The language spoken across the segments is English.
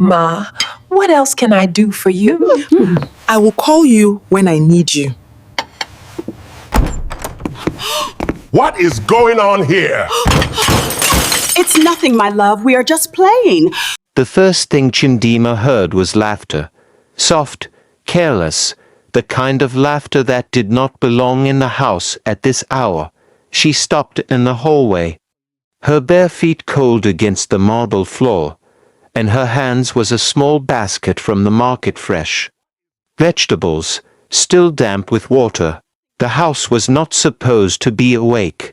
Ma, what else can I do for you? I will call you when I need you. What is going on here? It's nothing, my love. We are just playing. The first thing Chimdima heard was laughter. Soft, careless, the kind of laughter that did not belong in the house at this hour. She stopped in the hallway, her bare feet cold against the marble floor. In her hands was a small basket from the market, fresh vegetables, still damp with water. The house was not supposed to be awake.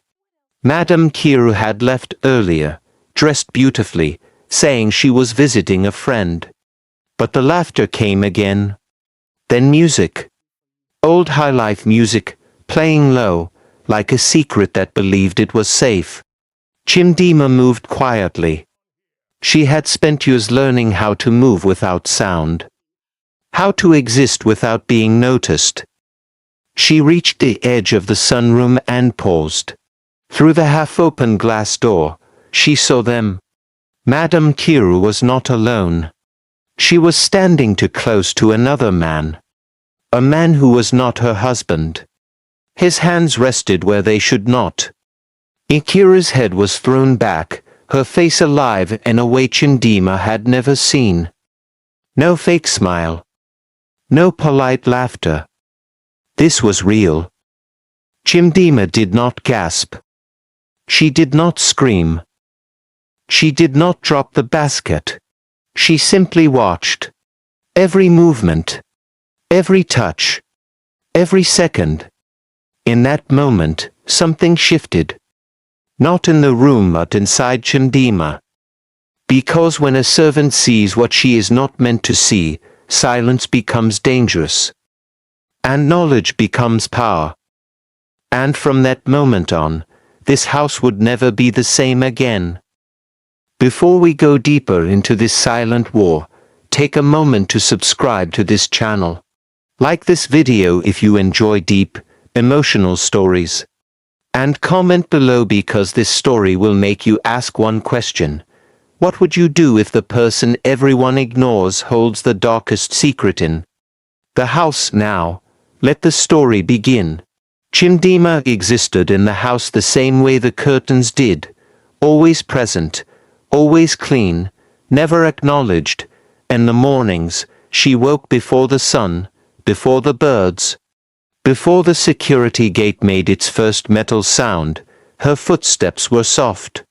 Madame Kiru had left earlier, dressed beautifully, saying she was visiting a friend. But the laughter came again. Then music. Old high-life music, playing low, like a secret that believed it was safe. Chimdima moved quietly. She had spent years learning how to move without sound, how to exist without being noticed. She reached the edge of the sunroom and paused. Through the half-open glass door, she saw them. Madame Kiru was not alone. She was standing too close to another man. A man who was not her husband. His hands rested where they should not. Ikira's head was thrown back, her face alive in a way Chimdima had never seen. No fake smile. No polite laughter. This was real. Chimdima did not gasp. She did not scream. She did not drop the basket. She simply watched. Every movement. Every touch. Every second. In that moment, something shifted. Not in the room but inside Chimdima. Because when a servant sees what she is not meant to see, silence becomes dangerous. And knowledge becomes power. And from that moment on, this house would never be the same again. Before we go deeper into this silent war, take a moment to subscribe to this channel. Like this video if you enjoy deep, emotional stories. And comment below because this story will make you ask one question. What would you do if the person everyone ignores holds the darkest secret in the house now? Let the story begin. Chimdima existed in the house the same way the curtains did, always present, always clean, never acknowledged. In the mornings, she woke before the sun, before the birds, before the security gate made its first metal sound. Her footsteps were soft,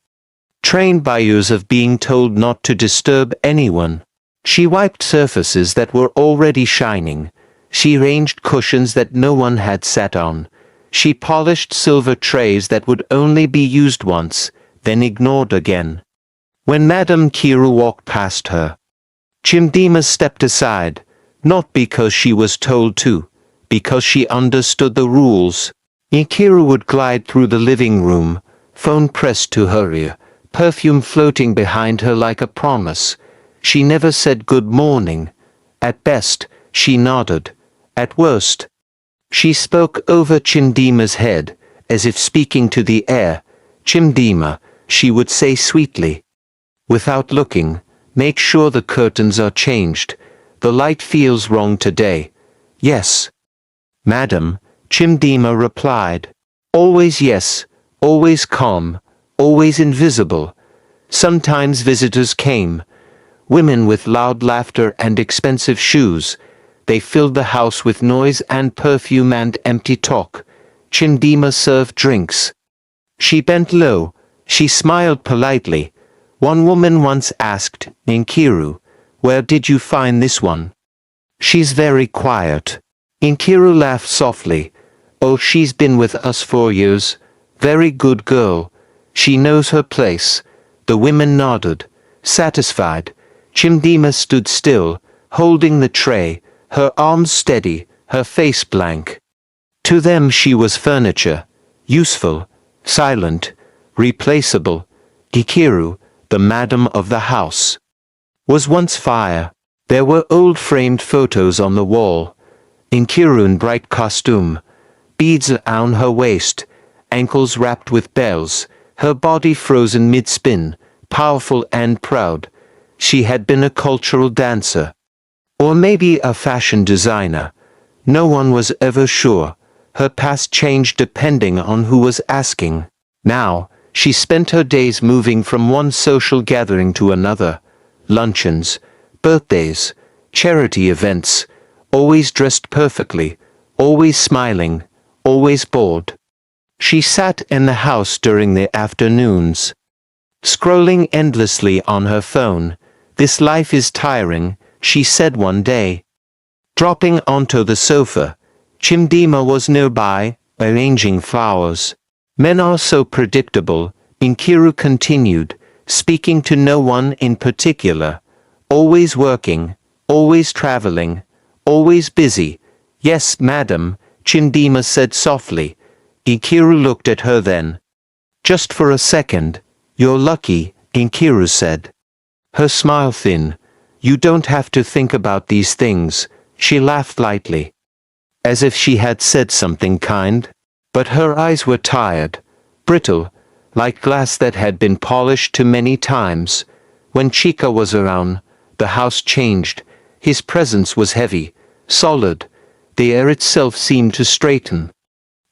trained by years of being told not to disturb anyone. She wiped surfaces that were already shining. She arranged cushions that no one had sat on. She polished silver trays that would only be used once, then ignored again. When Madame Kiru walked past her, Chimdima stepped aside, not because she was told to, because she understood the rules. Kiru would glide through the living room, phone pressed to her ear, perfume floating behind her like a promise. She never said good morning. At best, she nodded. At worst, she spoke over Chimdima's head, as if speaking to the air. Chimdima, she would say sweetly. Without looking, make sure the curtains are changed. The light feels wrong today. Yes. Madam, Chimdima replied. Always yes, always calm, always invisible. Sometimes visitors came. Women with loud laughter and expensive shoes. They filled the house with noise and perfume and empty talk. Chimdima served drinks. She bent low. She smiled politely. One woman once asked, Nkiru, where did you find this one? She's very quiet. Nkiru laughed softly. Oh, she's been with us for years. Very good girl. She knows her place. The women nodded, satisfied. Chimdima stood still, holding the tray, her arms steady, her face blank. To them she was furniture, useful, silent, replaceable. Nkiru, the madam of the house, was once fire. There were old framed photos on the wall. Nkiru in bright costume, beads on her waist, ankles wrapped with bells, her body frozen mid-spin, powerful and proud. She had been a cultural dancer. Or maybe a fashion designer. No one was ever sure. Her past changed depending on who was asking. Now, she spent her days moving from one social gathering to another. Luncheons, birthdays, charity events, always dressed perfectly, always smiling, always bored. She sat in the house during the afternoons, scrolling endlessly on her phone. "This life is tiring," she said one day. Dropping onto the sofa, Chimdima was nearby, arranging flowers. "Men are so predictable," Nkiru continued, speaking to no one in particular. "Always working, always traveling, always busy." "Yes, madam," Chimdima said softly. Nkiru looked at her then. "Just for a second. You're lucky," Nkiru said. Her smile thin. "You don't have to think about these things." She laughed lightly, as if she had said something kind. But her eyes were tired, brittle, like glass that had been polished too many times. When Chica was around, the house changed. His presence was heavy, solid. The air itself seemed to straighten.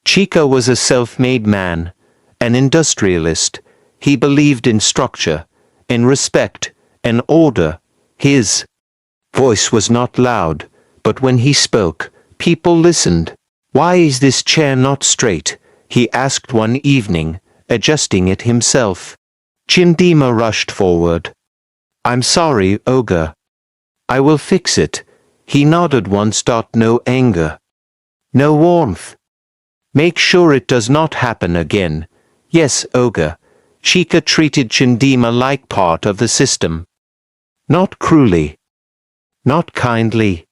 Chica was a self-made man, an industrialist. He believed in structure, in respect, in order. His voice was not loud, but when he spoke, people listened. "Why is this chair not straight?" he asked one evening, adjusting it himself. Chimdima rushed forward. "I'm sorry, Ogre. I will fix it." He nodded once. "No anger. No warmth. Make sure it does not happen again." "Yes, Ogre." Chica treated Chimdima like part of the system. Not cruelly. Not kindly.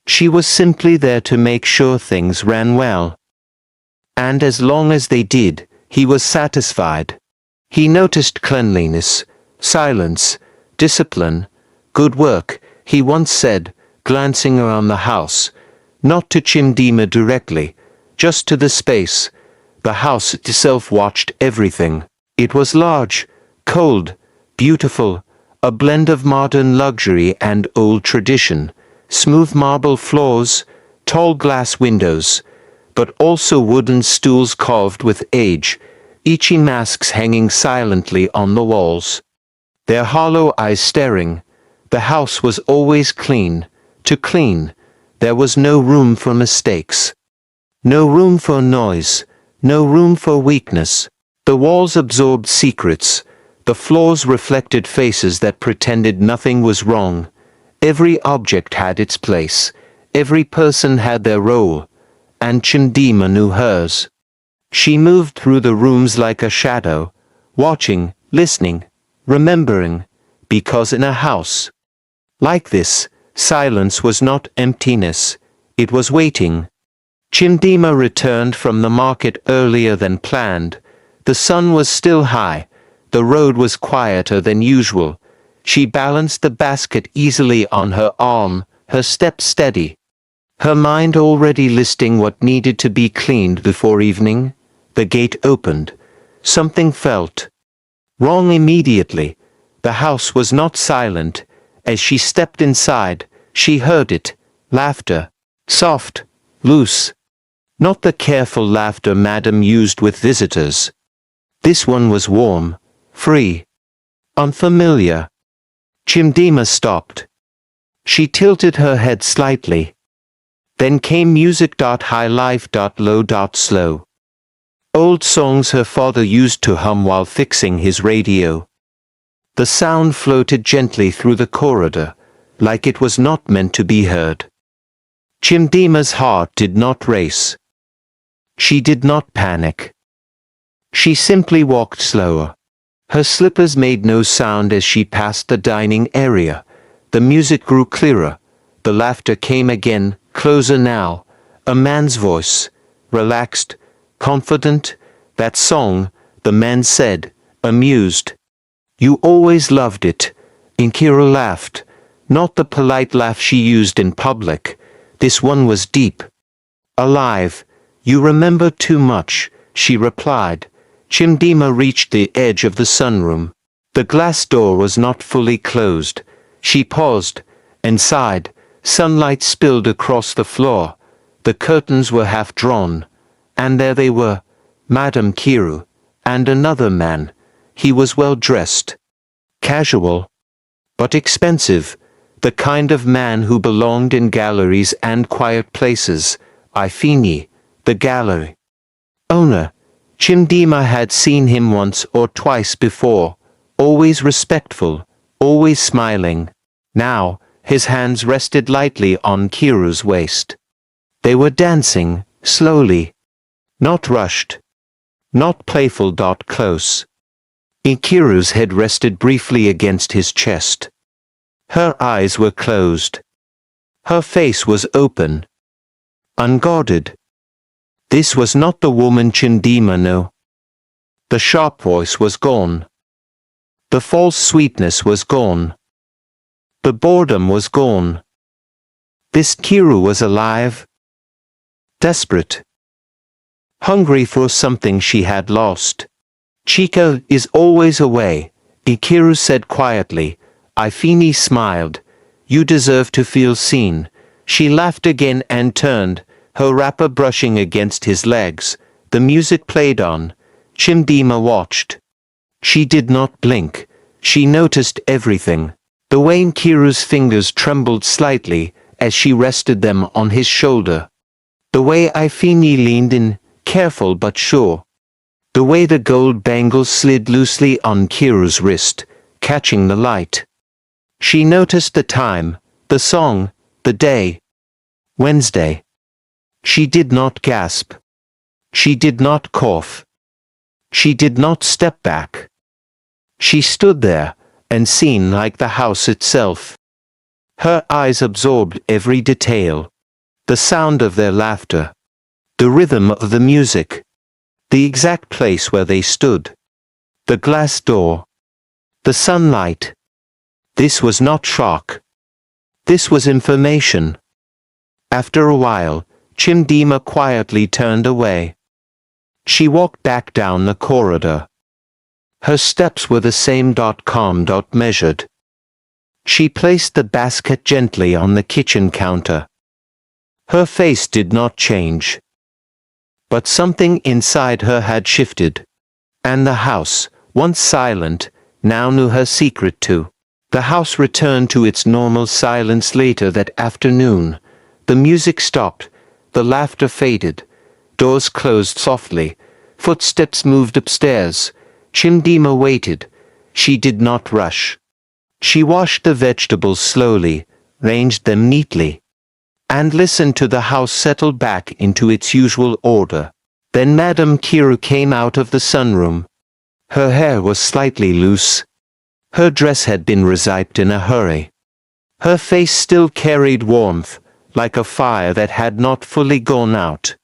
She was simply there to make sure things ran well. And as long as they did, he was satisfied. He noticed cleanliness, silence, discipline, good work, he once said, glancing around the house, not to Chimdima directly, just to the space. The house itself watched everything. It was large, cold, beautiful, a blend of modern luxury and old tradition. Smooth marble floors, tall glass windows, but also wooden stools carved with age, ichi masks hanging silently on the walls. Their hollow eyes staring. The house was always clean. Too clean. There was no room for mistakes. No room for noise. No room for weakness. The walls absorbed secrets. The floors reflected faces that pretended nothing was wrong. Every object had its place. Every person had their role. And Chimdima knew hers. She moved through the rooms like a shadow, watching, listening, remembering, because in a house like this, silence was not emptiness, it was waiting. Chimdima returned from the market earlier than planned. The sun was still high. The road was quieter than usual. She balanced the basket easily on her arm, her step steady. Her mind already listing what needed to be cleaned before evening. The gate opened. Something felt wrong immediately. The house was not silent. As she stepped inside, she heard it. Laughter. Soft. Loose. Not the careful laughter Madam used with visitors. This one was warm. Free. Unfamiliar. Chimdima stopped. She tilted her head slightly. Then came music. High life. Low. Slow. Old songs her father used to hum while fixing his radio. The sound floated gently through the corridor, like it was not meant to be heard. Chimdima's heart did not race. She did not panic. She simply walked slower. Her slippers made no sound as she passed the dining area. The music grew clearer. The laughter came again, closer now. A man's voice, relaxed, confident. That song, the man said, amused. "You always loved it." Nkiru laughed. Not the polite laugh she used in public. This one was deep. Alive. "You remember too much," she replied. Chimdima reached the edge of the sunroom. The glass door was not fully closed. She paused and sighed. Sunlight spilled across the floor. The curtains were half drawn, and there they were, Madame Kiru, and another man. He was well dressed, casual, but expensive, the kind of man who belonged in galleries and quiet places. Ifini, the gallery owner. Chimdima had seen him once or twice before, always respectful, always smiling. Now, his hands rested lightly on Kiru's waist. They were dancing, slowly. Not rushed. Not playful. Close. Kiru's head rested briefly against his chest. Her eyes were closed. Her face was open. Unguarded. This was not the woman Chimdima knew. The sharp voice was gone. The false sweetness was gone. The boredom was gone. This Kiru was alive. Desperate. Hungry for something she had lost. Chica is always away, Kiru said quietly. Ifini smiled. You deserve to feel seen. She laughed again and turned, her wrapper brushing against his legs. The music played on. Chimdima watched. She did not blink. She noticed everything. The way Kiru's fingers trembled slightly as she rested them on his shoulder. The way Ifini leaned in, careful but sure. The way the gold bangle slid loosely on Kiru's wrist, catching the light. She noticed the time, the song, the day. Wednesday. She did not gasp. She did not cough. She did not step back. She stood there, unseen like the house itself. Her eyes absorbed every detail. The sound of their laughter. The rhythm of the music. The exact place where they stood. The glass door. The sunlight. This was not shock. This was information. After a while, Chimdima quietly turned away. She walked back down the corridor. Her steps were the same. Calm. Measured. She placed the basket gently on the kitchen counter. Her face did not change. But something inside her had shifted. And the house, once silent, now knew her secret too. The house returned to its normal silence later that afternoon. The music stopped. The laughter faded. Doors closed softly. Footsteps moved upstairs. Chimdima waited. She did not rush. She washed the vegetables slowly, arranged them neatly, and listened to the house settle back into its usual order. Then Madame Kiru came out of the sunroom. Her hair was slightly loose. Her dress had been recipe in a hurry. Her face still carried warmth, like a fire that had not fully gone out.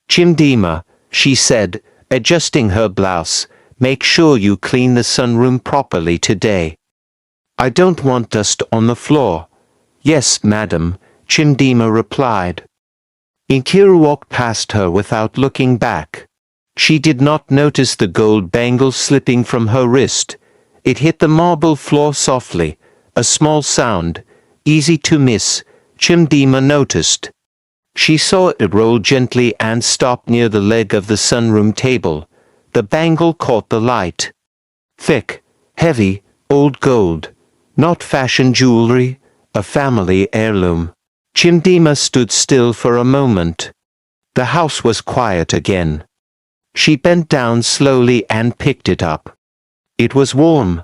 Chimdima, she said, adjusting her blouse, make sure you clean the sunroom properly today. I don't want dust on the floor. Yes, madam, Chimdima replied. Kiru walked past her without looking back. She did not notice the gold bangle slipping from her wrist. It hit the marble floor softly, a small sound, easy to miss. Chimdima noticed. She saw it roll gently and stop near the leg of the sunroom table. The bangle caught the light. Thick, heavy, old gold. Not fashion jewelry, a family heirloom. Chimdima stood still for a moment. The house was quiet again. She bent down slowly and picked it up. It was warm.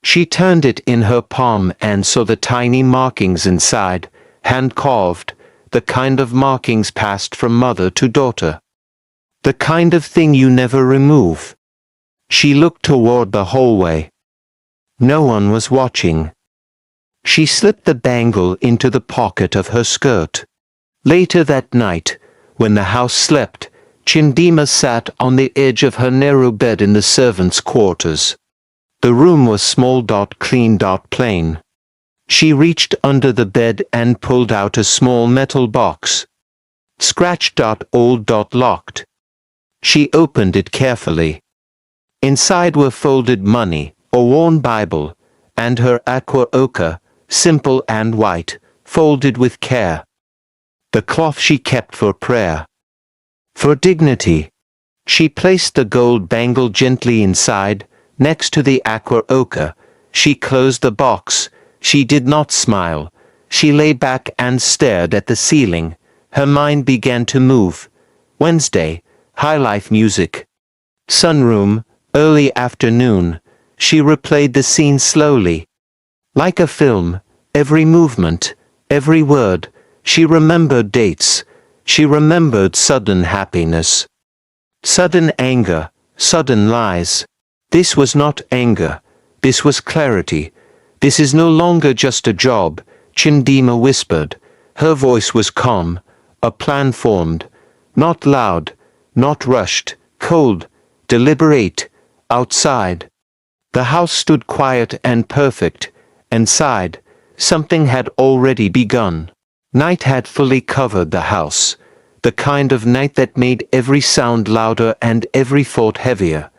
She turned it in her palm and saw the tiny markings inside, hand-carved, the kind of markings passed from mother to daughter. The kind of thing you never remove. She looked toward the hallway. No one was watching. She slipped the bangle into the pocket of her skirt. Later that night, when the house slept, Chimdima sat on the edge of her narrow bed in the servants' quarters. The room was small. Clean. Plain. She reached under the bed and pulled out a small metal box. Scratched. Old. Locked. She opened it carefully. Inside were folded money, a worn Bible, and her aqua ochre, simple and white, folded with care. The cloth she kept for prayer. For dignity. She placed the gold bangle gently inside, next to the aqua ochre. She closed the box. She did not smile. She lay back and stared at the ceiling. Her mind began to move. Wednesday, high life music. Sunroom, early afternoon. She replayed the scene slowly. Like a film, every movement, every word. She remembered dates. She remembered sudden happiness. Sudden anger, sudden lies. This was not anger. This was clarity. This is no longer just a job, Chindima whispered. Her voice was calm. A plan formed. Not loud, not rushed, cold, deliberate. Outside. The house stood quiet and perfect. Inside, something had already begun. Night had fully covered the house. The kind of night that made every sound louder and every thought heavier.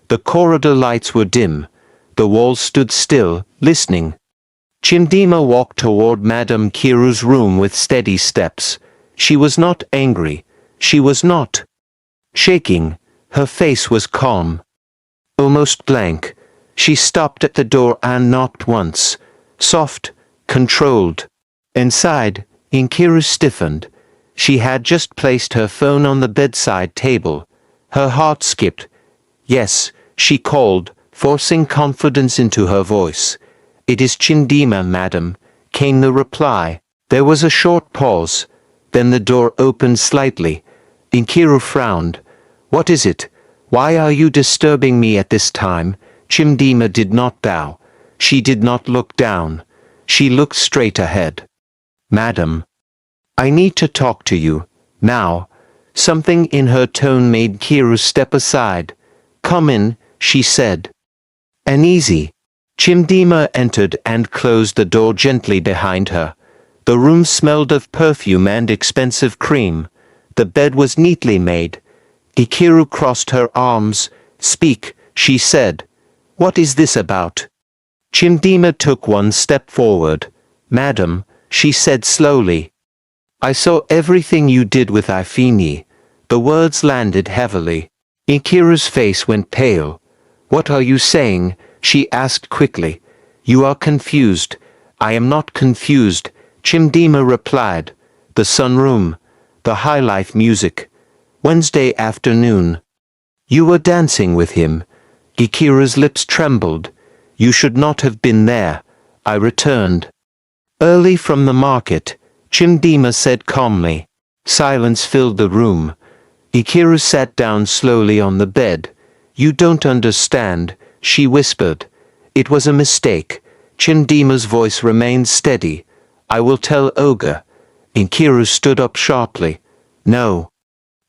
The corridor lights were dim. The walls stood still, listening. Chindima walked toward Madame Kiru's room with steady steps. She was not angry. She was not shaking. Her face was calm. Almost blank. She stopped at the door and knocked once. Soft, controlled. Inside, Nkiru stiffened. She had just placed her phone on the bedside table. Her heart skipped. Yes, she called, forcing confidence into her voice. It is Chindima, madam, came the reply. There was a short pause. Then the door opened slightly. Nkiru frowned. What is it? Why are you disturbing me at this time? Chindima did not bow. She did not look down. She looked straight ahead. Madam, I need to talk to you, now. Something in her tone made Kiru step aside. Come in, she said. Uneasy. Chindima entered and closed the door gently behind her. The room smelled of perfume and expensive cream. The bed was neatly made. Nkiru crossed her arms. Speak, she said. What is this about? Chindima took one step forward. Madam, she said slowly. I saw everything you did with Ifini. The words landed heavily. Nkiru's face went pale. What are you saying? She asked quickly. You are confused. I am not confused, Chindima replied. The sunroom. The high life music. Wednesday afternoon. You were dancing with him. Nkiru's lips trembled. You should not have been there. I returned. Early from the market, Chindima said calmly. Silence filled the room. Nkiru sat down slowly on the bed. You don't understand, she whispered. It was a mistake. Chindima's voice remained steady. I will tell Olga. Nkiru stood up sharply. No.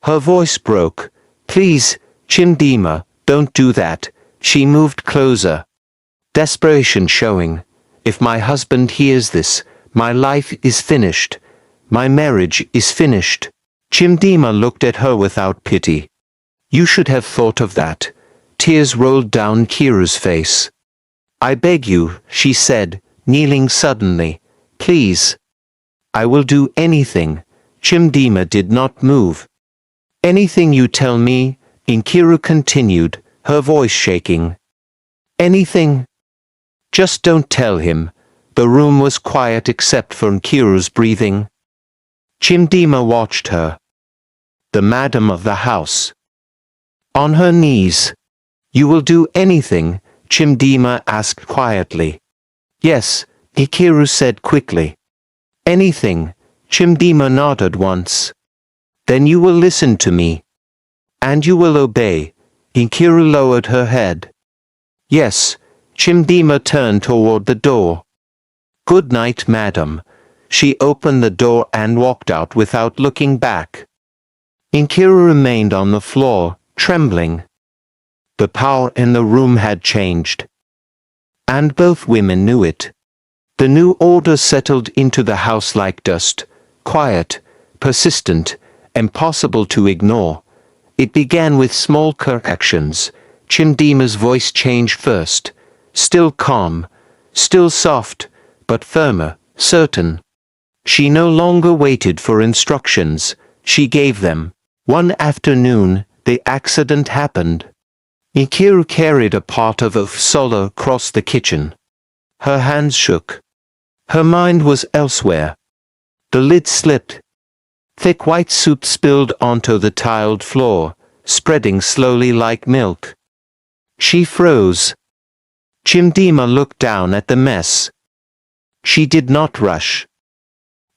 Her voice broke. Please, Chindima, don't do that. She moved closer. Desperation showing. If my husband hears this, my life is finished. My marriage is finished. Chindima looked at her without pity. You should have thought of that. Tears rolled down Kiru's face. I beg you, she said, kneeling suddenly. Please. I will do anything. Chindima did not move. Anything you tell me, Nkiru continued, her voice shaking. Anything? Just don't tell him. The room was quiet except for Nkiru's breathing. Chindima watched her. The madam of the house. On her knees. You will do anything? Chindima asked quietly. Yes, Nkiru said quickly. Anything. Chindima nodded once. Then you will listen to me. And you will obey. Nkiru lowered her head. Yes. Chindima turned toward the door. Good night, madam. She opened the door and walked out without looking back. Nkiru remained on the floor, trembling. The power in the room had changed. And both women knew it. The new order settled into the house like dust, quiet, persistent, impossible to ignore. It began with small corrections. Chindima's voice changed first. Still calm, still soft, but firmer, certain. She no longer waited for instructions, she gave them. One afternoon, the accident happened. Ikiru carried a pot of solo across the kitchen. Her hands shook. Her mind was elsewhere. The lid slipped. Thick white soup spilled onto the tiled floor, spreading slowly like milk. She froze. Chimdima looked down at the mess. She did not rush.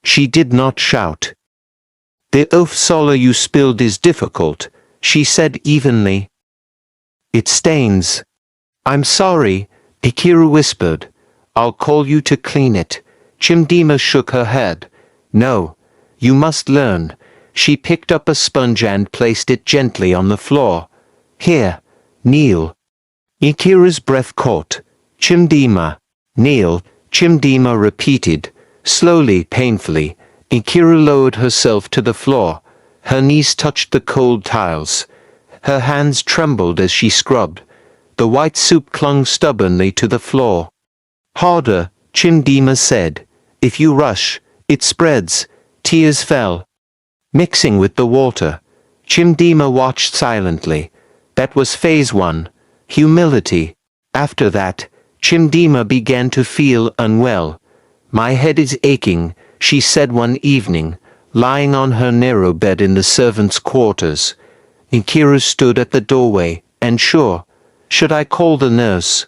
She did not shout. The solo you spilled is difficult, she said evenly. It stains. I'm sorry, Ikiru whispered. I'll call you to clean it. Chimdima shook her head. No, you must learn. She picked up a sponge and placed it gently on the floor. Here, kneel. Ikiru's breath caught. Chimdima, kneel, Chimdima repeated, slowly, painfully. Ikiru lowered herself to the floor. Her knees touched the cold tiles. Her hands trembled as she scrubbed. The white soup clung stubbornly to the floor. Harder, Chimdima said. If you rush, it spreads. Tears fell. Mixing with the water. Chimdima watched silently. That was phase 1. Humility. After that, Chimdima began to feel unwell. My head is aching, she said one evening, lying on her narrow bed in the servants' quarters. Ikiru stood at the doorway, unsure. Should I call the nurse?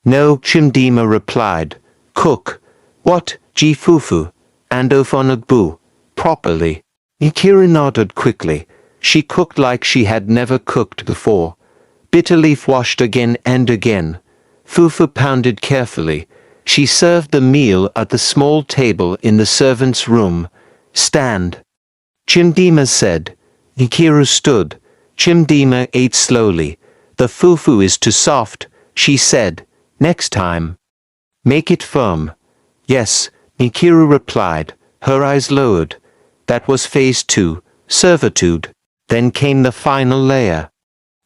No, Chimdima replied. Cook. What, Jifufu? And Ofonagbu. Properly. Ikiru nodded quickly. She cooked like she had never cooked before. Bitter leaf washed again and again. Fufu pounded carefully. She served the meal at the small table in the servants' room. Stand. Chimdima said. Ikiru stood. Chimdima ate slowly. The fufu is too soft, she said. Next time. Make it firm. Yes, Ikiru replied, her eyes lowered. That was phase 2, servitude. Then came the final layer.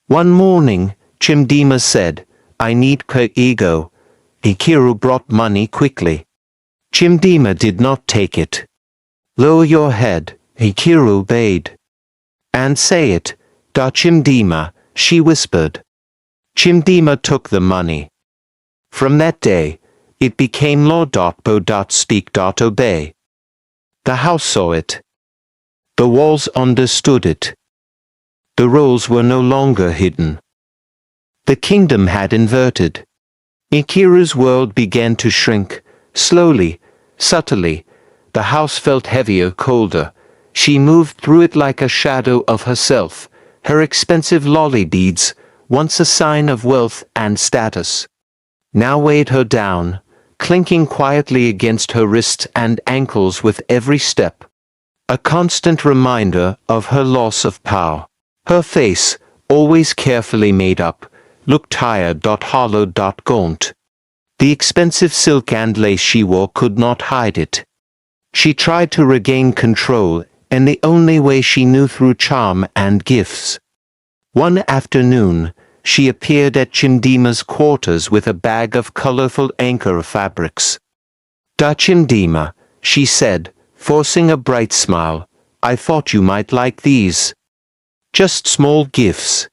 One morning, Chimdima said, I need per ego. Ikiru brought money quickly. Chimdima did not take it. Lower your head, Ikiru obeyed. And say it, Da Chimdima, she whispered. Chimdima took the money. From that day, it became law. Bo. Speak. Obey. The house saw it. The walls understood it. The roles were no longer hidden. The kingdom had inverted. Ikiru's world began to shrink, slowly, subtly. The house felt heavier, colder. She moved through it like a shadow of herself, her expensive lolly beads, once a sign of wealth and status, now weighed her down, clinking quietly against her wrists and ankles with every step. A constant reminder of her loss of power. Her face, always carefully made up, looked tired, hollow, gaunt. The expensive silk and lace she wore could not hide it. She tried to regain control, and the only way she knew through charm and gifts. One afternoon, she appeared at Chimdima's quarters with a bag of colorful anchor fabrics. Da Chimdima, she said, forcing a bright smile, I thought you might like these. Just small gifts.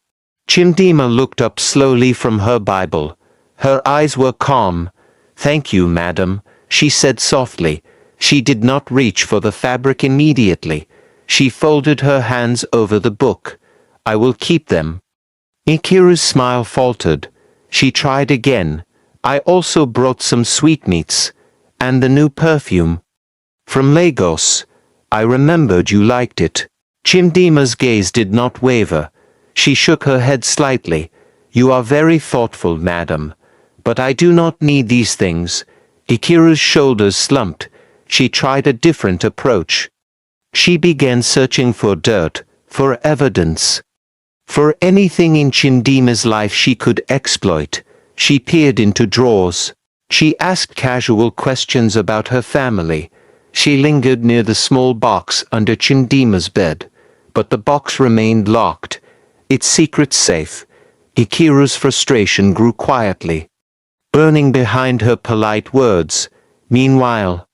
Chimdima looked up slowly from her Bible. Her eyes were calm. Thank you, madam, she said softly. She did not reach for the fabric immediately. She folded her hands over the book. I will keep them. Ikiru's smile faltered. She tried again. I also brought some sweetmeats. And the new perfume. From Lagos. I remembered you liked it. Chimdima's gaze did not waver. She shook her head slightly. You are very thoughtful, madam. But I do not need these things. Ikiru's shoulders slumped. She tried a different approach. She began searching for dirt, for evidence. For anything in Chimdima's life she could exploit. She peered into drawers. She asked casual questions about her family. She lingered near the small box under Chimdima's bed. But the box remained locked, its secret safe. Ikiru's frustration grew quietly. burning behind her polite words. Meanwhile,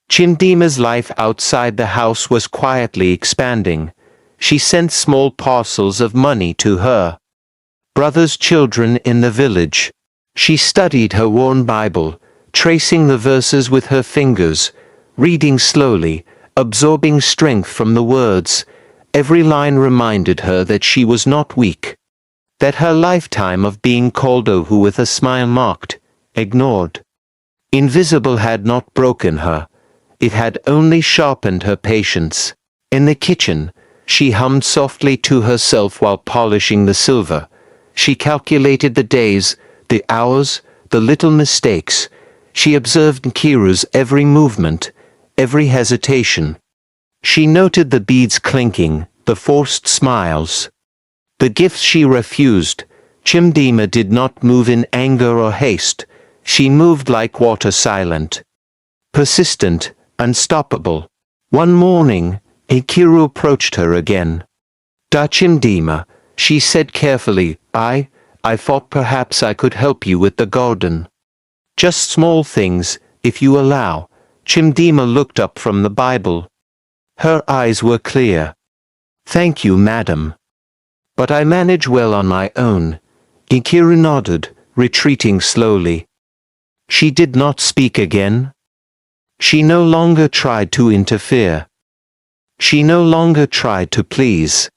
Chimdima's life outside the house was quietly expanding. She sent small parcels of money to her brother's children in the village. She studied her worn Bible, tracing the verses with her fingers, reading slowly, absorbing strength from the words. Every line reminded her that she was not weak, that her lifetime of being called who with a smile mocked, ignored, invisible had not broken her. It had only sharpened her patience. In the kitchen, she hummed softly to herself while polishing the silver. She calculated the days, the hours, the little mistakes. She observed Nkiru's every movement, every hesitation. She noted the beads clinking, the forced smiles, the gifts she refused. Chimdima did not move in anger or haste. She moved like water, silent, persistent, unstoppable. One morning, Nkiru approached her again. "Da Chimdima," she said carefully, I thought perhaps I could help you with the garden. Just small things, if you allow." Chimdima looked up from the Bible. Her eyes were clear. "Thank you, madam. But I manage well on my own." Nkiru nodded, retreating slowly. She did not speak again. She no longer tried to interfere. She no longer tried to please.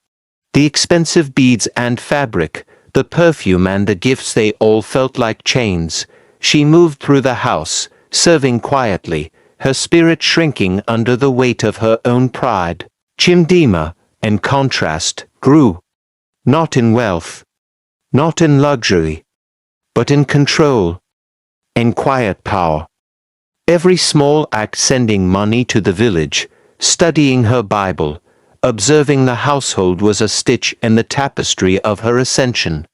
The expensive beads and fabric, the perfume and the gifts, they all felt like chains. She moved through the house, serving quietly, her spirit shrinking under the weight of her own pride. Chimdima, in contrast, grew. Not in wealth, not in luxury, but in control, in quiet power. Every small act, sending money to the village, studying her Bible, observing the household, was a stitch in the tapestry of her ascension.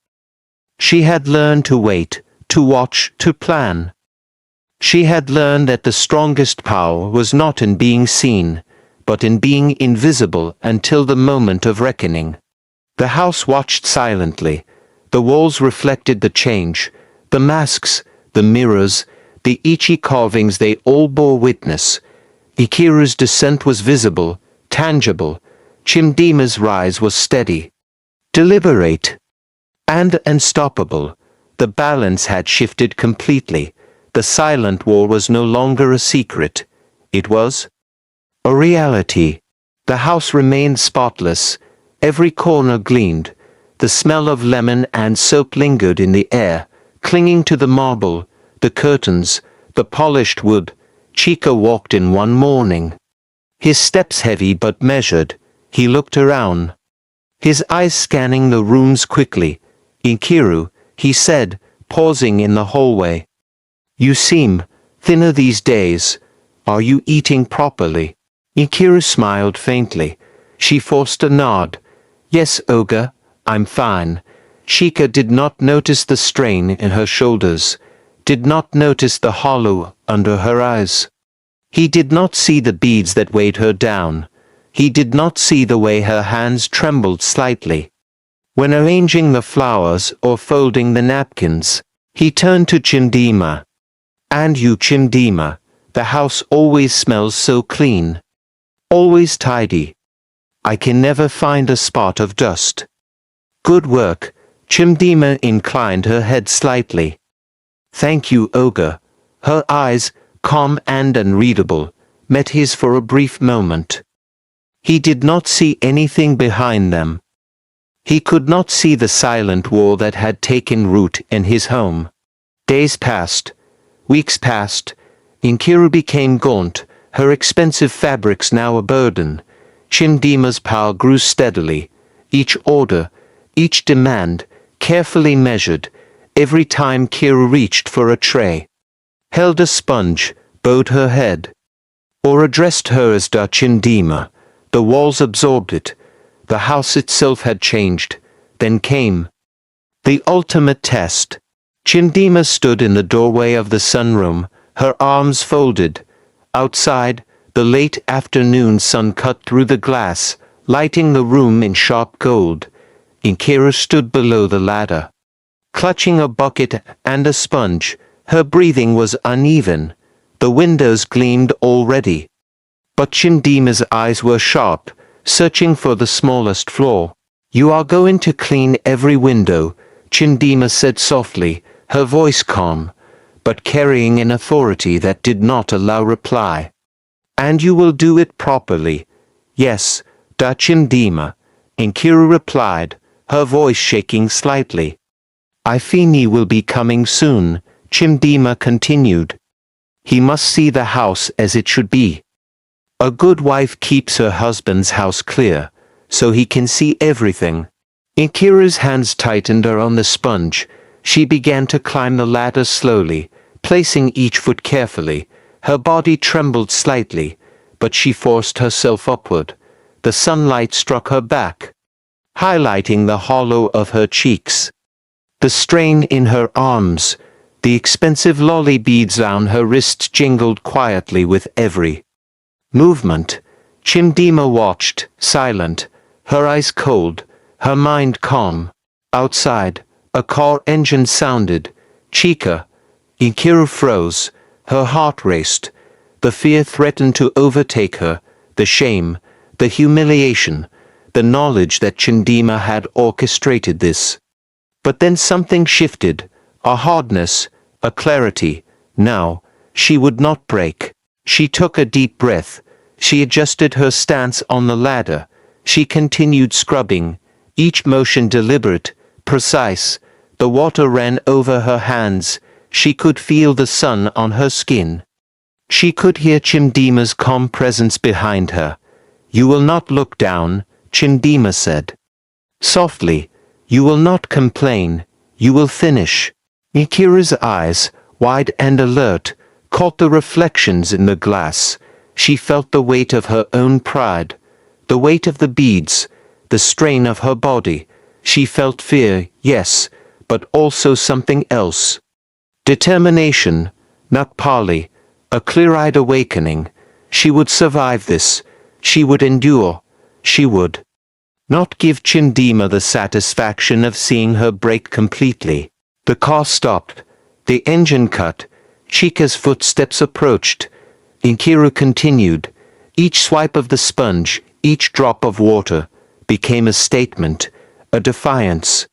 She had learned to wait, to watch, to plan. She had learned that the strongest power was not in being seen, but in being invisible until the moment of reckoning. The house watched silently. The walls reflected the change. The masks, the mirrors, the ichi carvings, they all bore witness. Ikiru's descent was visible, tangible. Chimdima's rise was steady, deliberate, and unstoppable. The balance had shifted completely. The silent war was no longer a secret. It was a reality. The house remained spotless. Every corner gleamed. The smell of lemon and soap lingered in the air, clinging to the marble, the curtains, the polished wood. Chika walked in one morning. His steps heavy but measured. He looked around, his eyes scanning the rooms quickly. "Nkiru," he said, pausing in the hallway. "You seem thinner these days. Are you eating properly?" Nkiru smiled faintly. She forced a nod. "Yes, Oga, I'm fine." Chika did not notice the strain in her shoulders, did not notice the hollow under her eyes. He did not see the beads that weighed her down. He did not see the way her hands trembled slightly when arranging the flowers or folding the napkins. He turned to Chimdima. "And you, Chimdima, the house always smells so clean. Always tidy. I can never find a spot of dust." "Good work." Chimdima inclined her head slightly. "Thank you, Oga." Her eyes, calm and unreadable, met his for a brief moment. He did not see anything behind them. He could not see the silent war that had taken root in his home. Days passed. Weeks passed. Nkiru became gaunt, her expensive fabrics now a burden. Chimdima's power grew steadily. Each order, each demand, carefully measured. Every time Kiru reached for a tray, held a sponge, bowed her head, or addressed her as Da Chimdima, the walls absorbed it. The house itself had changed. Then came the ultimate test. Chimdima stood in the doorway of the sunroom, her arms folded. Outside, the late afternoon sun cut through the glass, lighting the room in sharp gold. Nkiru stood below the ladder, clutching a bucket and a sponge, Her breathing was uneven. The windows gleamed already. But Chimdima's eyes were sharp, searching for the smallest flaw. "You are going to clean every window," Chimdima said softly, her voice calm, but carrying an authority that did not allow reply. "And you will do it properly." "Yes, da Chimdima," Nkiru replied, her voice shaking slightly. "Ifini will be coming soon," Chimdima continued. "He must see the house as it should be. A good wife keeps her husband's house clear, so he can see everything." Nkiru's hands tightened her on the sponge. She began to climb the ladder slowly, placing each foot carefully. Her body trembled slightly, but she forced herself upward. The sunlight struck her back, highlighting the hollow of her cheeks, the strain in her arms. The expensive lolly beads on her wrists jingled quietly with every movement. Chimdima watched, silent, her eyes cold, her mind calm. Outside, a car engine sounded. "Chica." Nkiru froze. Her heart raced. The fear threatened to overtake her, the shame, the humiliation, the knowledge that Chimdima had orchestrated this. But then something shifted, a hardness, a clarity. Now, she would not break. She took a deep breath. She adjusted her stance on the ladder. She continued scrubbing, each motion deliberate, precise. The water ran over her hands. She could feel the sun on her skin. She could hear Chimdima's calm presence behind her. "You will not look down," Chimdima said softly. "You will not complain. You will finish." Nkiru's eyes, wide and alert, caught the reflections in the glass. She felt the weight of her own pride, the weight of the beads, the strain of her body. She felt fear, yes, but also something else. Determination, Nakpali, a clear-eyed awakening. She would survive this. She would endure. She would not give Chimdima the satisfaction of seeing her break completely. The car stopped. The engine cut. Chica's footsteps approached. Nkiru continued. Each swipe of the sponge, each drop of water, became a statement, a defiance.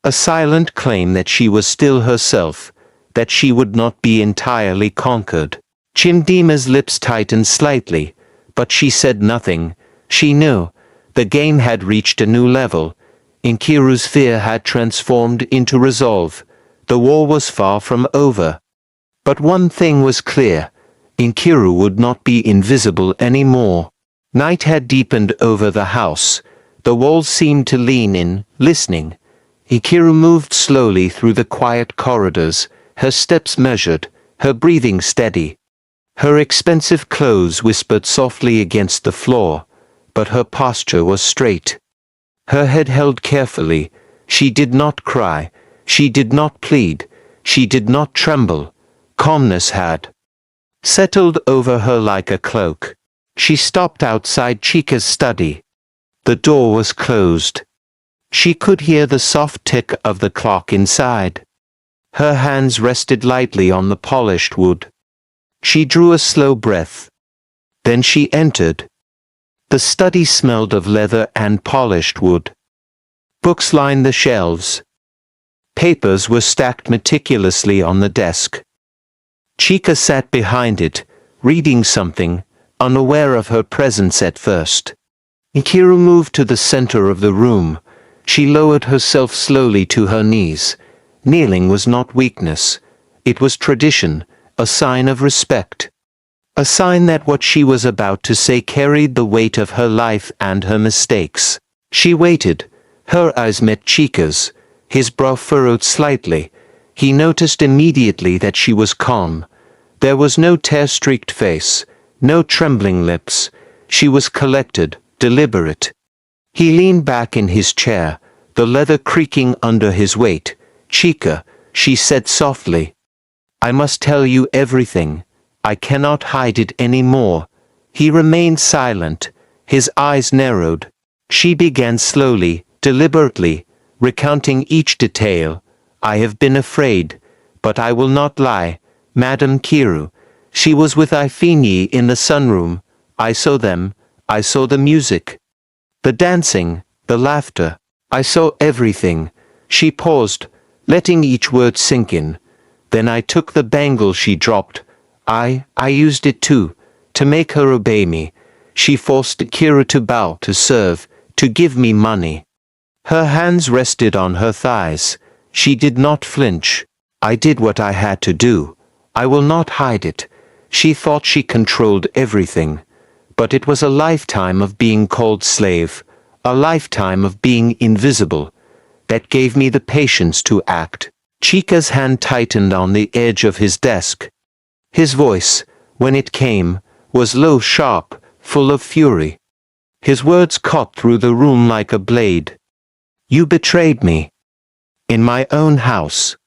A silent claim that she was still herself, that she would not be entirely conquered. Chimdima's lips tightened slightly, but she said nothing. She knew. The game had reached a new level. Nkiru's fear had transformed into resolve. The war was far from over. But one thing was clear. Nkiru would not be invisible anymore. Night had deepened over the house. The walls seemed to lean in, listening. Nkiru moved slowly through the quiet corridors, her steps measured, her breathing steady. Her expensive clothes whispered softly against the floor, but her posture was straight. Her head held carefully. She did not cry. She did not plead. She did not tremble. Calmness had settled over her like a cloak. She stopped outside Chica's study. The door was closed. She could hear the soft tick of the clock inside. Her hands rested lightly on the polished wood. She drew a slow breath. Then she entered. The study smelled of leather and polished wood. Books lined the shelves. Papers were stacked meticulously on the desk. Chica sat behind it, reading something, unaware of her presence at first. Nkiru moved to the center of the room. She lowered herself slowly to her knees. Kneeling was not weakness. It was tradition, a sign of respect. A sign that what she was about to say carried the weight of her life and her mistakes. She waited. Her eyes met Chica's. His brow furrowed slightly. He noticed immediately that she was calm. There was no tear-streaked face, no trembling lips. She was collected, deliberate. He leaned back in his chair, the leather creaking under his weight. "Chica," she said softly, "I must tell you everything. I cannot hide it any more." He remained silent, his eyes narrowed. She began slowly, deliberately, recounting each detail. "I have been afraid, But I will not lie, Madam Kiru. She was with Ifini in the sunroom. I saw them. I saw the music, the dancing, the laughter. I saw everything. She paused, letting each word sink in. Then I took the bangle she dropped. I used it too, to make her obey me. She forced Kiru to bow, to serve, to give me money. Her hands rested on her thighs. She did not flinch. I did what I had to do. I will not hide it. She thought she controlled everything. But it was a lifetime of being called slave, a lifetime of being invisible, that gave me the patience to act. Chica's hand tightened on the edge of his desk. His voice, when it came, was low, sharp, full of fury. His words cut through the room like a blade. You betrayed me. In my own house.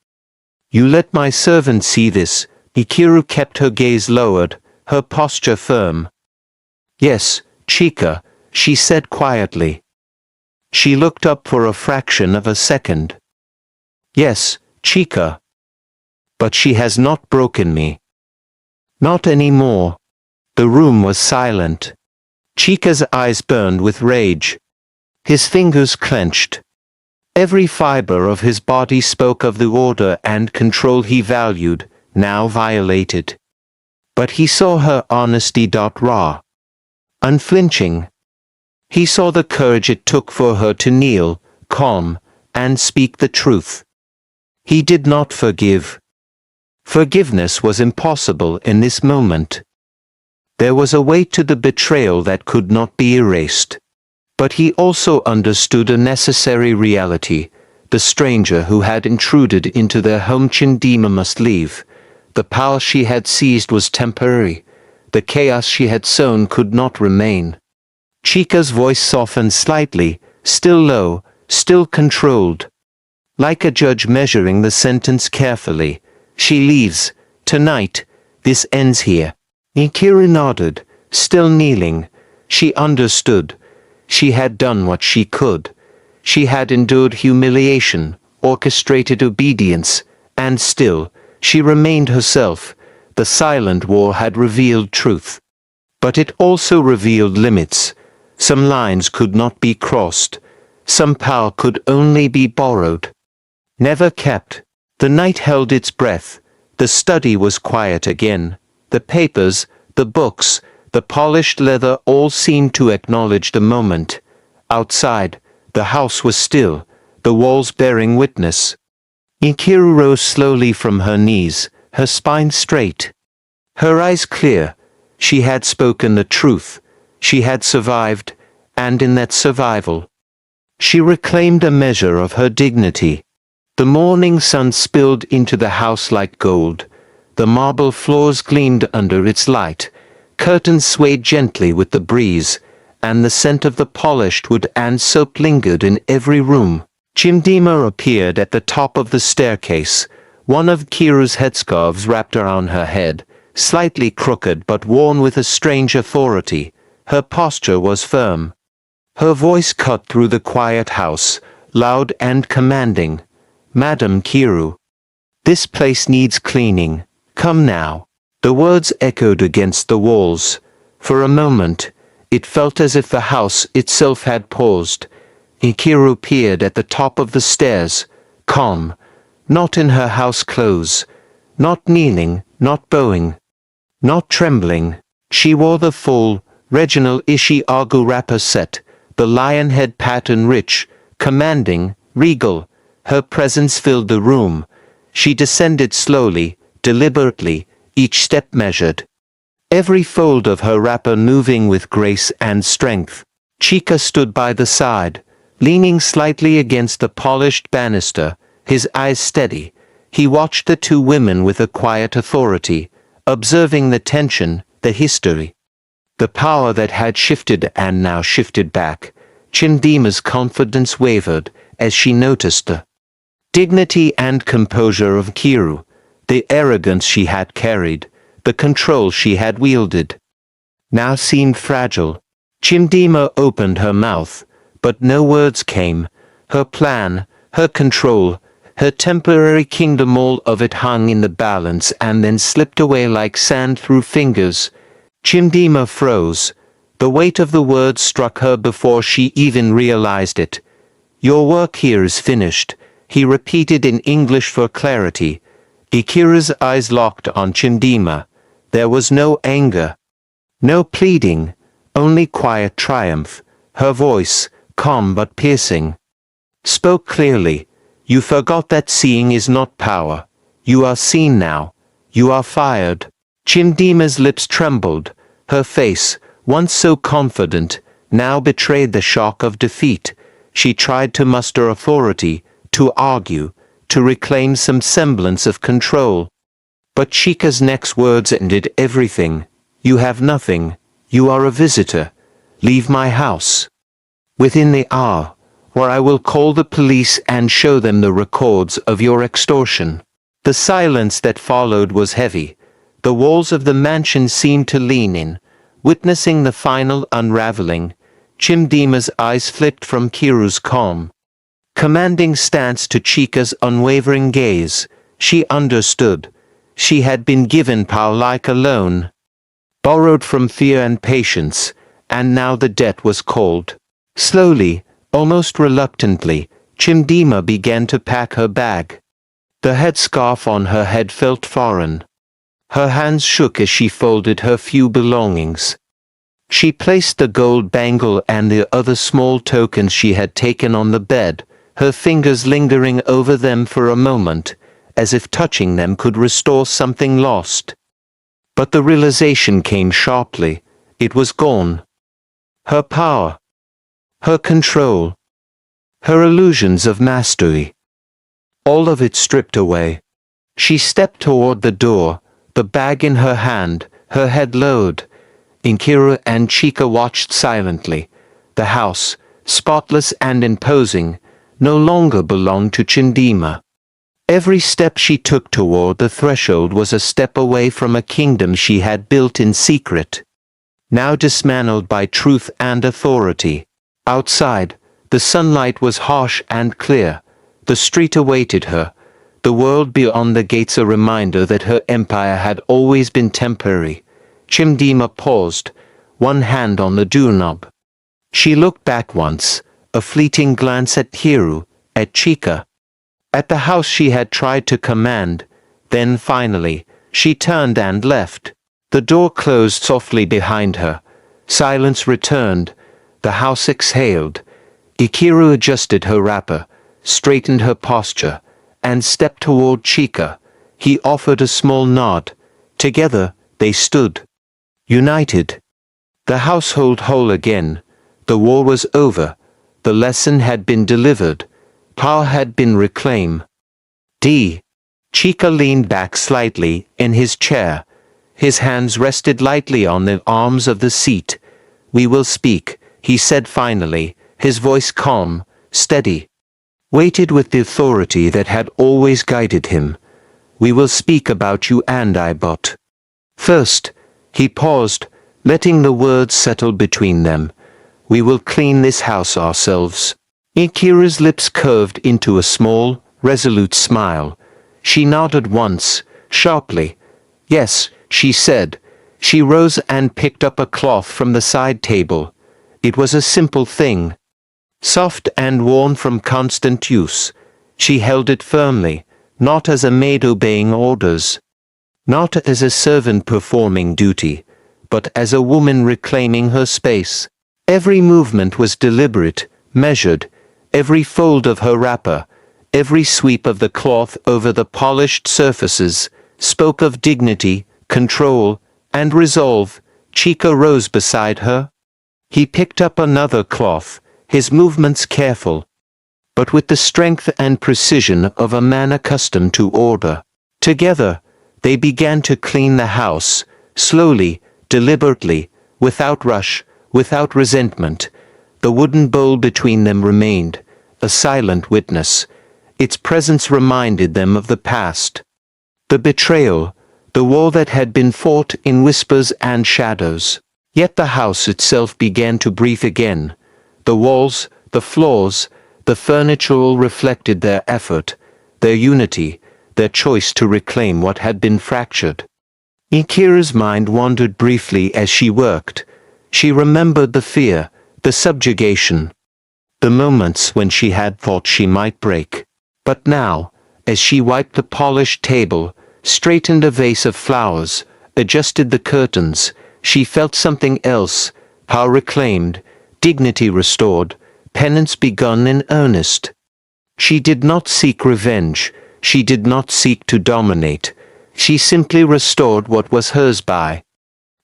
You let my servant see this. Ikiru kept her gaze lowered, her posture firm. Yes, Chica, she said quietly. She looked up for a fraction of a second. Yes, Chica. But she has not broken me. Not anymore. The room was silent. Chica's eyes burned with rage. His fingers clenched. Every fiber of his body spoke of the order and control he valued, now violated. But he saw her honesty raw. Unflinching. He saw the courage it took for her to kneel, calm, and speak the truth. He did not forgive. Forgiveness was impossible in this moment. There was a weight to the betrayal that could not be erased. But he also understood a necessary reality. The stranger who had intruded into their home, Chindima, must leave. The power she had seized was temporary. The chaos she had sown could not remain. Chica's voice softened slightly, still low, still controlled. Like a judge measuring the sentence carefully. She leaves. Tonight. This ends here. Ikiru nodded, still kneeling. She understood. She had done what she could. She had endured humiliation, orchestrated obedience, and still, she remained herself. The silent war had revealed truth. But it also revealed limits. Some lines could not be crossed. Some power could only be borrowed. Never kept. The night held its breath. The study was quiet again. The papers, the books, the polished leather all seemed to acknowledge the moment. Outside, the house was still, the walls bearing witness. Ikiru rose slowly from her knees, her spine straight. Her eyes clear. She had spoken the truth. She had survived, and in that survival, she reclaimed a measure of her dignity. The morning sun spilled into the house like gold. The marble floors gleamed under its light. Curtains swayed gently with the breeze, and the scent of the polished wood and soap lingered in every room. Chindima appeared at the top of the staircase, one of Kiru's headscarves wrapped around her head, slightly crooked but worn with a strange authority. Her posture was firm. Her voice cut through the quiet house, loud and commanding. Madam Kiru, this place needs cleaning. Come now. The words echoed against the walls. For a moment, it felt as if the house itself had paused. Ikiru peered at the top of the stairs, calm, not in her house clothes, not kneeling, not bowing, not trembling. She wore the full, Reginald Ishiagu wrapper set, the lion head pattern rich, commanding, regal. Her presence filled the room. She descended slowly, deliberately, each step measured. Every fold of her wrapper moving with grace and strength. Chica stood by the side, leaning slightly against the polished banister, his eyes steady. He watched the two women with a quiet authority, observing the tension, the history. The power that had shifted and now shifted back. Chindima's confidence wavered as she noticed the dignity and composure of Kiru, the arrogance she had carried, the control she had wielded, now seemed fragile. Chindima opened her mouth, but no words came. Her plan, her control, Her temporary kingdom, all of it hung in the balance and then slipped away like sand through fingers. Chimdima froze. The weight of the words struck her before she even realized it. "Your work here is finished," he repeated in English for clarity. Ikira's eyes locked on Chimdima. There was no anger, no pleading, only quiet triumph. Her voice, calm but piercing, spoke clearly. "You forgot that seeing is not power. You are seen now. You are fired." Chimdima's lips trembled. Her face, once so confident, now betrayed the shock of defeat. She tried to muster authority, to argue, to reclaim some semblance of control. But Chika's next words ended everything. "You have nothing. You are a visitor. Leave my house within the hour, or I will call the police and show them the records of your extortion." The silence that followed was heavy. The walls of the mansion seemed to lean in, witnessing the final unraveling. Chimdima's eyes flicked from Kiru's calm, commanding stance to Chika's unwavering gaze. She understood. She had been given power like a loan, borrowed from fear and patience, and now the debt was called. Slowly, almost reluctantly, Chimdima began to pack her bag. The headscarf on her head felt foreign. Her hands shook as she folded her few belongings. She placed the gold bangle and the other small tokens she had taken on the bed, her fingers lingering over them for a moment, as if touching them could restore something lost. But the realization came sharply. It was gone. Her power, her control, her illusions of mastery. All of it stripped away. She stepped toward the door, the bag in her hand, her head lowered. Inkira and Chika watched silently. The house, spotless and imposing, no longer belonged to Chimdima. Every step she took toward the threshold was a step away from a kingdom she had built in secret, now dismantled by truth and authority. Outside, the sunlight was harsh and clear. The street awaited her, the world beyond the gates a reminder that her empire had always been temporary. Chimdima paused, one hand on the doorknob. She looked back once, a fleeting glance at Kiru, at Chika, at the house she had tried to command. Then finally, she turned and left. The door closed softly behind her. Silence returned. The house exhaled. Ikiru adjusted her wrapper, straightened her posture, and stepped toward Chika. He offered a small nod. Together, they stood, united. The household whole again. The war was over. The lesson had been delivered. Power had been reclaimed. Chika leaned back slightly in his chair. His hands rested lightly on the arms of the seat. "We will speak," he said finally, his voice calm, steady, weighted with the authority that had always guided him. "We will speak about you and I, but first," he paused, letting the words settle between them, "we will clean this house ourselves." Ikira's lips curved into a small, resolute smile. She nodded once, sharply. "Yes," she said. She rose and picked up a cloth from the side table. It was a simple thing, soft and worn from constant use. She held it firmly, not as a maid obeying orders, not as a servant performing duty, but as a woman reclaiming her space. Every movement was deliberate, measured. Every fold of her wrapper, every sweep of the cloth over the polished surfaces, spoke of dignity, control, and resolve. Chika rose beside her. He picked up another cloth, his movements careful, but with the strength and precision of a man accustomed to order. Together, they began to clean the house, slowly, deliberately, without rush, without resentment. The wooden bowl between them remained, a silent witness. Its presence reminded them of the past. The betrayal, the war that had been fought in whispers and shadows. Yet the house itself began to breathe again. The walls, the floors, the furniture all reflected their effort. their unity, their choice to reclaim what had been fractured. Ikira's mind wandered briefly as she worked. She remembered the fear, the subjugation, the moments when she had thought she might break. But now, as she wiped the polished table, straightened a vase of flowers, adjusted the curtains, she felt something else, power reclaimed, dignity restored, penance begun in earnest. She did not seek revenge, she did not seek to dominate, she simply restored what was hers by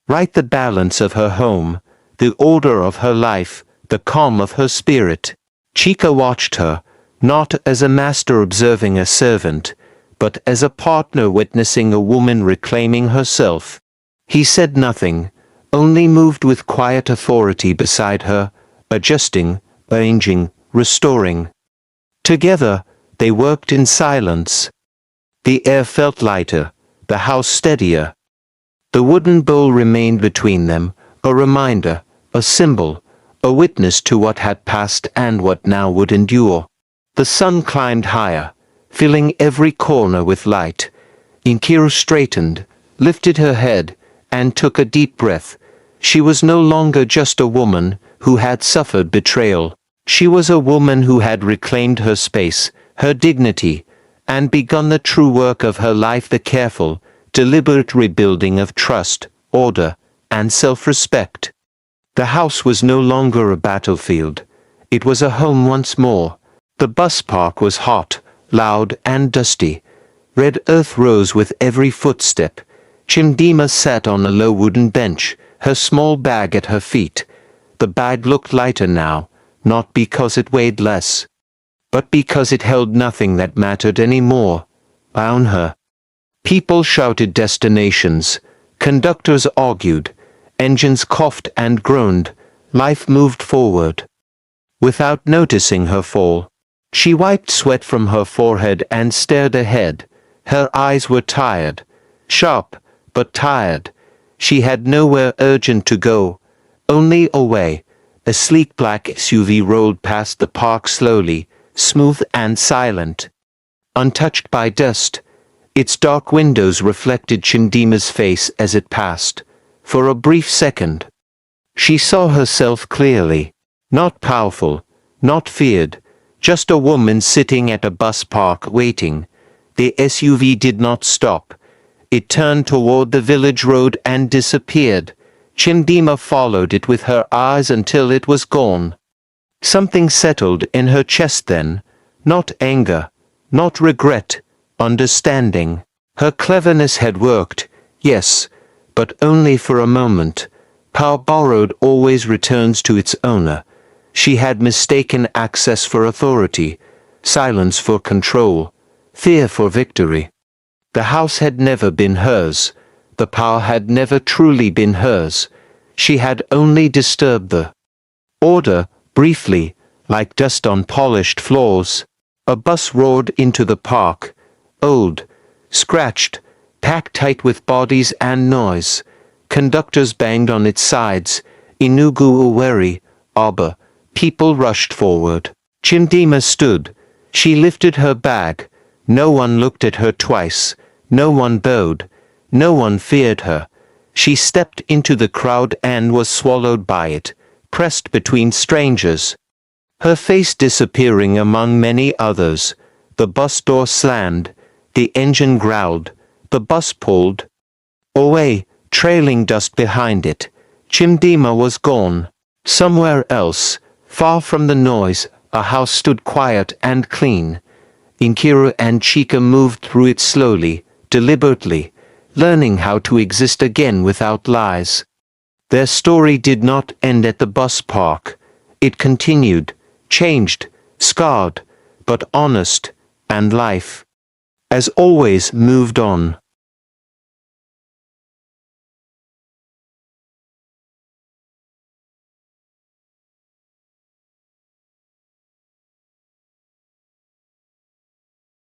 right, the balance of her home, the order of her life, the calm of her spirit. Chika watched her, not as a master observing a servant, but as a partner witnessing a woman reclaiming herself. He said nothing, only moved with quiet authority beside her, adjusting, arranging, restoring. Together, they worked in silence. The air felt lighter, the house steadier. The wooden bowl remained between them, a reminder, a symbol, a witness to what had passed and what now would endure. The sun climbed higher, filling every corner with light. Inkiro straightened, lifted her head, and took a deep breath. She was no longer just a woman who had suffered betrayal. She was a woman who had reclaimed her space, her dignity, and begun the true work of her life, the careful, deliberate rebuilding of trust, order, and self-respect. The house was no longer a battlefield. It was a home once more. The bus park was hot, loud, and dusty. Red earth rose with every footstep. Chimdima sat on a low wooden bench, her small bag at her feet. The bag looked lighter now, not because it weighed less, but because it held nothing that mattered anymore. On her. People shouted destinations, conductors argued, engines coughed and groaned, life moved forward. Without noticing her fall, she wiped sweat from her forehead and stared ahead. Her eyes were tired, sharp, but tired. She had nowhere urgent to go, only away. A sleek black SUV rolled past the park slowly, smooth and silent. Untouched by dust, its dark windows reflected Chimdima's face as it passed. For a brief second, she saw herself clearly. Not powerful, not feared, just a woman sitting at a bus park waiting. The SUV did not stop. It turned toward the village road and disappeared. Chimdima followed it with her eyes until it was gone. Something settled in her chest then, not anger, not regret, understanding. Her cleverness had worked, yes, but only for a moment. Power borrowed always returns to its owner. She had mistaken access for authority, silence for control, fear for victory. The house had never been hers. The power had never truly been hers. She had only disturbed the order, briefly, like dust on polished floors. A bus roared into the park, old, scratched, packed tight with bodies and noise. Conductors banged on its sides, Inugu wary, aber. People rushed forward. Chimdima stood. She lifted her bag. No one looked at her twice. No one bowed. No one feared her. She stepped into the crowd and was swallowed by it, pressed between strangers. Her face disappearing among many others. The bus door slammed. The engine growled. The bus pulled away, trailing dust behind it. Chimdima was gone. Somewhere else, far from the noise, a house stood quiet and clean. Inkiro and Chika moved through it slowly, deliberately, learning how to exist again without lies. Their story did not end at the bus park. It continued, changed, scarred, but honest, and life, as always, moved on.